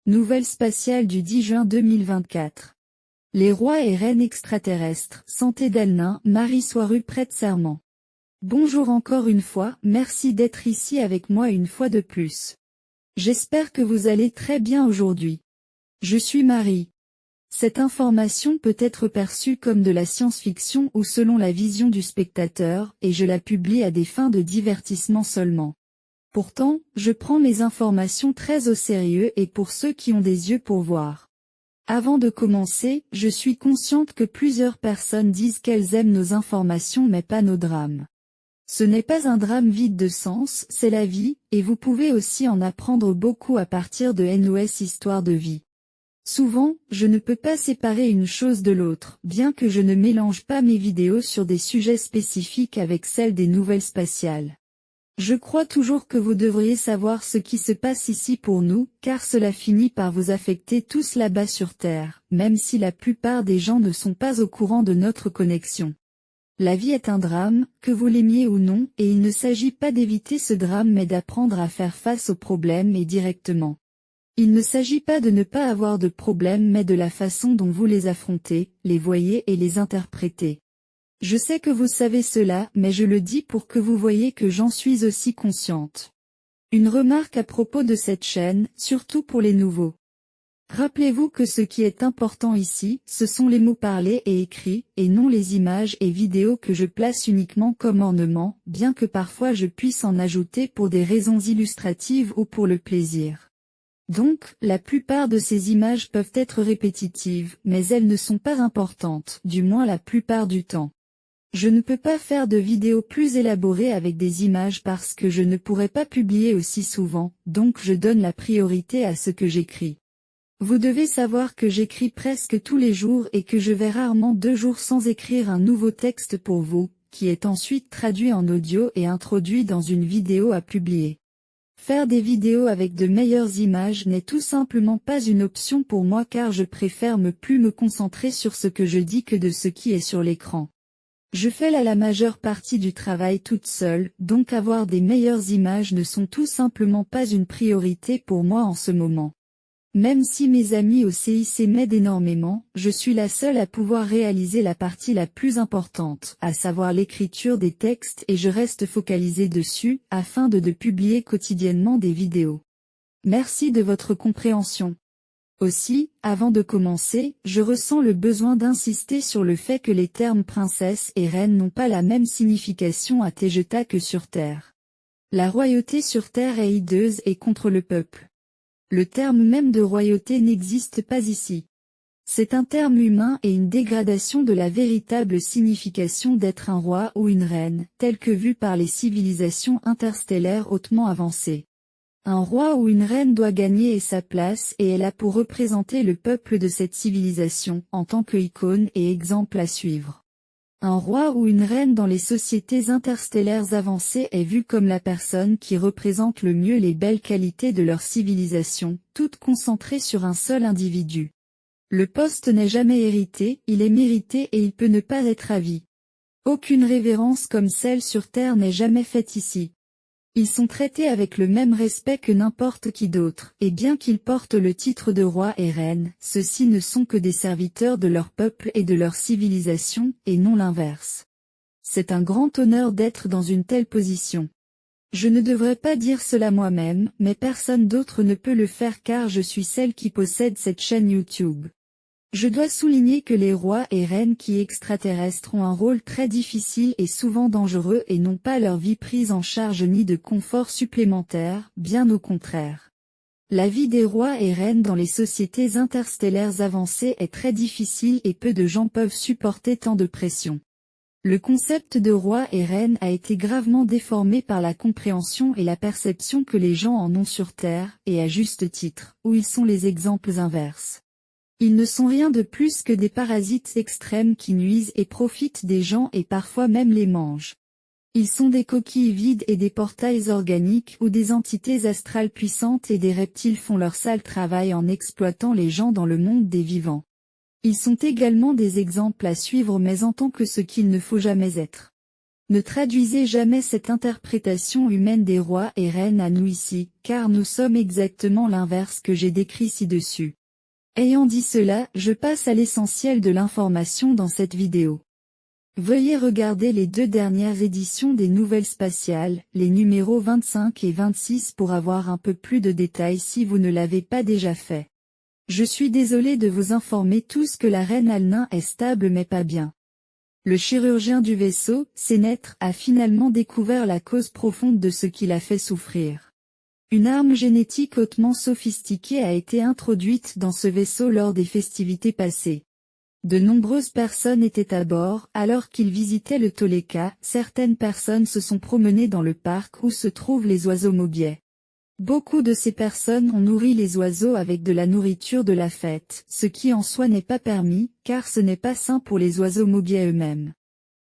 Nouvelle spatiale du 10 juin 2024. Les rois et reines extraterrestres, santé d'Elnain, Marie Soiru prête serment. Bonjour encore une fois, merci d'être ici avec moi une fois de plus. J'espère que vous allez très bien aujourd'hui. Je suis Marie. Cette information peut être perçue comme de la science-fiction ou selon la vision du spectateur, et je la publie à des fins de divertissement seulement. Pourtant, je prends mes informations très au sérieux et pour ceux qui ont des yeux pour voir. Avant de commencer, je suis consciente que plusieurs personnes disent qu'elles aiment nos informations mais pas nos drames. Ce n'est pas un drame vide de sens, c'est la vie, et vous pouvez aussi en apprendre beaucoup à partir de NOS Histoire de vie. Souvent, je ne peux pas séparer une chose de l'autre, bien que je ne mélange pas mes vidéos sur des sujets spécifiques avec celles des nouvelles spatiales. Je crois toujours que vous devriez savoir ce qui se passe ici pour nous, car cela finit par vous affecter tous là-bas sur Terre, même si la plupart des gens ne sont pas au courant de notre connexion. La vie est un drame, que vous l'aimiez ou non, et il ne s'agit pas d'éviter ce drame mais d'apprendre à faire face aux problèmes et directement. Il ne s'agit pas de ne pas avoir de problèmes mais de la façon dont vous les affrontez, les voyez et les interprétez. Je sais que vous savez cela, mais je le dis pour que vous voyez que j'en suis aussi consciente. Une remarque à propos de cette chaîne, surtout pour les nouveaux. Rappelez-vous que ce qui est important ici, ce sont les mots parlés et écrits, et non les images et vidéos que je place uniquement comme ornement, bien que parfois je puisse en ajouter pour des raisons illustratives ou pour le plaisir. Donc, la plupart de ces images peuvent être répétitives, mais elles ne sont pas importantes, du moins la plupart du temps. Je ne peux pas faire de vidéos plus élaborées avec des images parce que je ne pourrais pas publier aussi souvent, donc je donne la priorité à ce que j'écris. Vous devez savoir que j'écris presque tous les jours et que je vais rarement 2 jours sans écrire un nouveau texte pour vous, qui est ensuite traduit en audio et introduit dans une vidéo à publier. Faire des vidéos avec de meilleures images n'est tout simplement pas une option pour moi car je préfère plus me concentrer sur ce que je dis que de ce qui est sur l'écran. Je fais là la majeure partie du travail toute seule, donc avoir des meilleures images ne sont tout simplement pas une priorité pour moi en ce moment. Même si mes amis au CIC m'aident énormément, je suis la seule à pouvoir réaliser la partie la plus importante, à savoir l'écriture des textes et je reste focalisée dessus, afin de publier quotidiennement des vidéos. Merci de votre compréhension. Aussi, avant de commencer, je ressens le besoin d'insister sur le fait que les termes princesse et reine n'ont pas la même signification à Tegeta que sur Terre. La royauté sur Terre est hideuse et contre le peuple. Le terme même de royauté n'existe pas ici. C'est un terme humain et une dégradation de la véritable signification d'être un roi ou une reine, tel que vu par les civilisations interstellaires hautement avancées. Un roi ou une reine doit gagner sa place et est là pour représenter le peuple de cette civilisation, en tant qu'icône et exemple à suivre. Un roi ou une reine dans les sociétés interstellaires avancées est vu comme la personne qui représente le mieux les belles qualités de leur civilisation, toutes concentrées sur un seul individu. Le poste n'est jamais hérité, il est mérité et il peut ne pas être à vie. Aucune révérence comme celle sur Terre n'est jamais faite ici. Ils sont traités avec le même respect que n'importe qui d'autre, et bien qu'ils portent le titre de roi et reine, ceux-ci ne sont que des serviteurs de leur peuple et de leur civilisation, et non l'inverse. C'est un grand honneur d'être dans une telle position. Je ne devrais pas dire cela moi-même, mais personne d'autre ne peut le faire car je suis celle qui possède cette chaîne YouTube. Je dois souligner que les rois et reines qui extraterrestres ont un rôle très difficile et souvent dangereux et n'ont pas leur vie prise en charge ni de confort supplémentaire, bien au contraire. La vie des rois et reines dans les sociétés interstellaires avancées est très difficile et peu de gens peuvent supporter tant de pression. Le concept de roi et reine a été gravement déformé par la compréhension et la perception que les gens en ont sur Terre, et à juste titre, où ils sont les exemples inverses. Ils ne sont rien de plus que des parasites extrêmes qui nuisent et profitent des gens et parfois même les mangent. Ils sont des coquilles vides et des portails organiques où des entités astrales puissantes et des reptiles font leur sale travail en exploitant les gens dans le monde des vivants. Ils sont également des exemples à suivre mais en tant que ce qu'il ne faut jamais être. Ne traduisez jamais cette interprétation humaine des rois et reines à nous ici, car nous sommes exactement l'inverse que j'ai décrit ci-dessus. Ayant dit cela, je passe à l'essentiel de l'information dans cette vidéo. Veuillez regarder les 2 dernières éditions des Nouvelles Spatiales, les numéros 25 et 26 pour avoir un peu plus de détails si vous ne l'avez pas déjà fait. Je suis désolé de vous informer tous que la reine Alnin est stable mais pas bien. Le chirurgien du vaisseau, Sénètre, a finalement découvert la cause profonde de ce qui l'a fait souffrir. Une arme génétique hautement sophistiquée a été introduite dans ce vaisseau lors des festivités passées. De nombreuses personnes étaient à bord, alors qu'ils visitaient le Toleka, certaines personnes se sont promenées dans le parc où se trouvent les oiseaux mobiais. Beaucoup de ces personnes ont nourri les oiseaux avec de la nourriture de la fête, ce qui en soi n'est pas permis, car ce n'est pas sain pour les oiseaux mobiais eux-mêmes.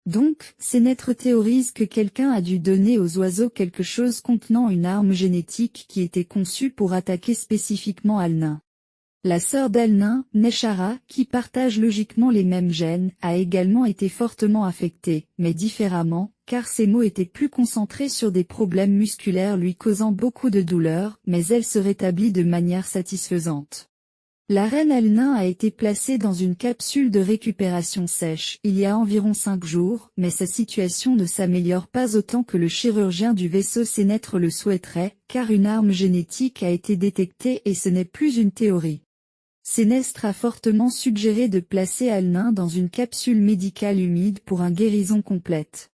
Donc, Sénètre théorise que quelqu'un a dû donner aux oiseaux quelque chose contenant une arme génétique qui était conçue pour attaquer spécifiquement Alnin. La sœur d'Alnin, Neshara, qui partage logiquement les mêmes gènes, a également été fortement affectée, mais différemment, car ses maux étaient plus concentrés sur des problèmes musculaires lui causant beaucoup de douleur, mais elle se rétablit de manière satisfaisante. La reine Alnin a été placée dans une capsule de récupération sèche il y a environ 5 jours, mais sa situation ne s'améliore pas autant que le chirurgien du vaisseau Sénètre le souhaiterait, car une arme génétique a été détectée et ce n'est plus une théorie. Sénètre a fortement suggéré de placer Alnin dans une capsule médicale humide pour une guérison complète.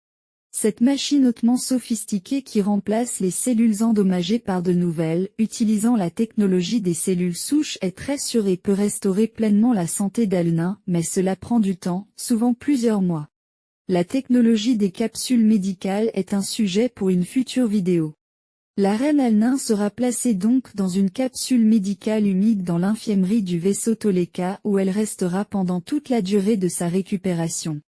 Cette machine hautement sophistiquée qui remplace les cellules endommagées par de nouvelles, utilisant la technologie des cellules souches est très sûre et peut restaurer pleinement la santé d'Alnin, mais cela prend du temps, souvent plusieurs mois. La technologie des capsules médicales est un sujet pour une future vidéo. La reine Alnin sera placée donc dans une capsule médicale humide dans l'infirmerie du vaisseau Toleka où elle restera pendant toute la durée de sa récupération.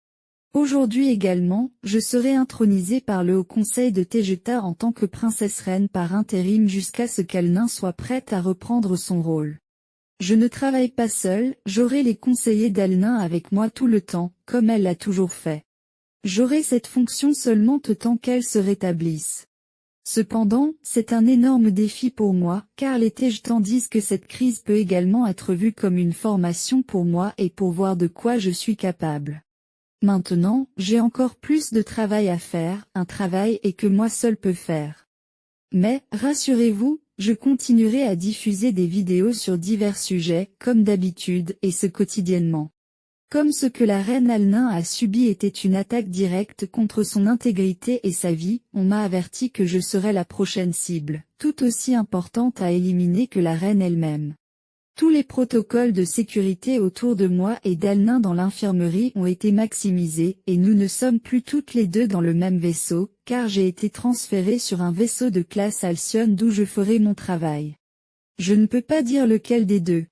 Aujourd'hui également, je serai intronisée par le Haut Conseil de Tegeta en tant que princesse reine par intérim jusqu'à ce qu'Alnin soit prête à reprendre son rôle. Je ne travaille pas seule, j'aurai les conseillers d'Alnin avec moi tout le temps, comme elle l'a toujours fait. J'aurai cette fonction seulement tant qu'elle se rétablisse. Cependant, c'est un énorme défi pour moi, car les Tegetans disent que cette crise peut également être vue comme une formation pour moi et pour voir de quoi je suis capable. Maintenant, j'ai encore plus de travail à faire, un travail que moi seul peux faire. Mais, rassurez-vous, je continuerai à diffuser des vidéos sur divers sujets, comme d'habitude, et ce quotidiennement. Comme ce que la reine Alnin a subi était une attaque directe contre son intégrité et sa vie, on m'a averti que je serais la prochaine cible, tout aussi importante à éliminer que la reine elle-même. Tous les protocoles de sécurité autour de moi et d'Alnin dans l'infirmerie ont été maximisés, et nous ne sommes plus toutes les deux dans le même vaisseau, car j'ai été transférée sur un vaisseau de classe Alcyon d'où je ferai mon travail. Je ne peux pas dire lequel des deux.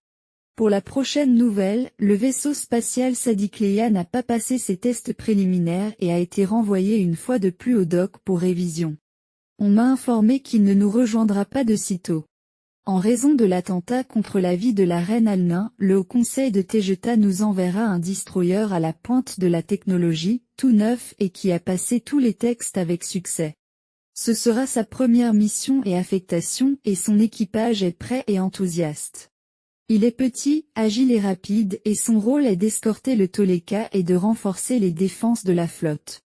Pour la prochaine nouvelle, le vaisseau spatial Sadikleia n'a pas passé ses tests préliminaires et a été renvoyé une fois de plus au dock pour révision. On m'a informé qu'il ne nous rejoindra pas de sitôt. En raison de l'attentat contre la vie de la reine Alnin, le Haut Conseil de Tegeta nous enverra un destroyer à la pointe de la technologie, tout neuf et qui a passé tous les tests avec succès. Ce sera sa première mission et affectation et son équipage est prêt et enthousiaste. Il est petit, agile et rapide et son rôle est d'escorter le Toleka et de renforcer les défenses de la flotte.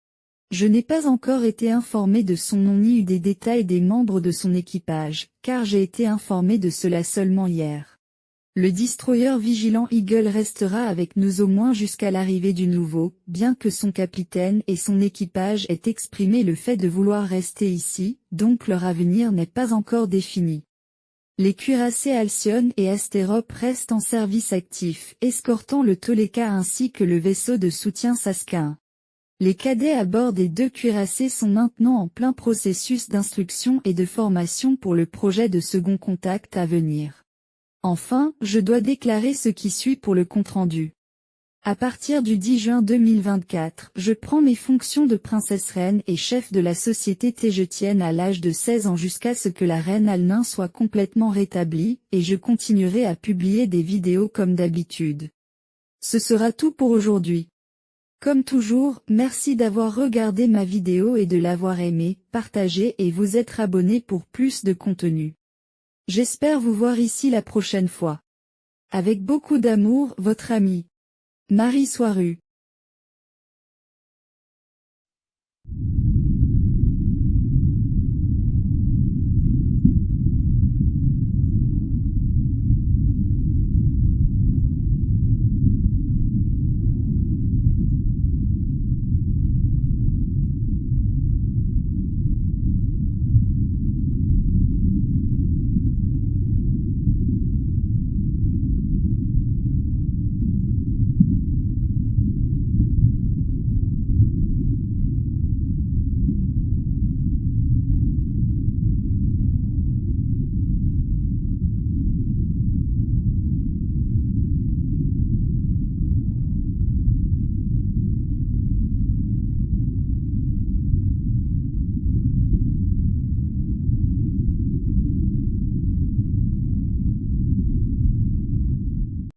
Je n'ai pas encore été informé de son nom ni eu des détails des membres de son équipage, car j'ai été informé de cela seulement hier. Le destroyer vigilant Eagle restera avec nous au moins jusqu'à l'arrivée du nouveau, bien que son capitaine et son équipage aient exprimé le fait de vouloir rester ici, donc leur avenir n'est pas encore défini. Les cuirassés Alcyon et Astérop restent en service actif, escortant le Toleka ainsi que le vaisseau de soutien Saska. Les cadets à bord des 2 cuirassés sont maintenant en plein processus d'instruction et de formation pour le projet de second contact à venir. Enfin, je dois déclarer ce qui suit pour le compte-rendu. À partir du 10 juin 2024, je prends mes fonctions de princesse reine et chef de la société Tegetienne à l'âge de 16 ans jusqu'à ce que la reine Alnin soit complètement rétablie, et je continuerai à publier des vidéos comme d'habitude. Ce sera tout pour aujourd'hui. Comme toujours, merci d'avoir regardé ma vidéo et de l'avoir aimé, partagé et vous être abonné pour plus de contenu. J'espère vous voir ici la prochaine fois. Avec beaucoup d'amour, votre amie Marie Soiru.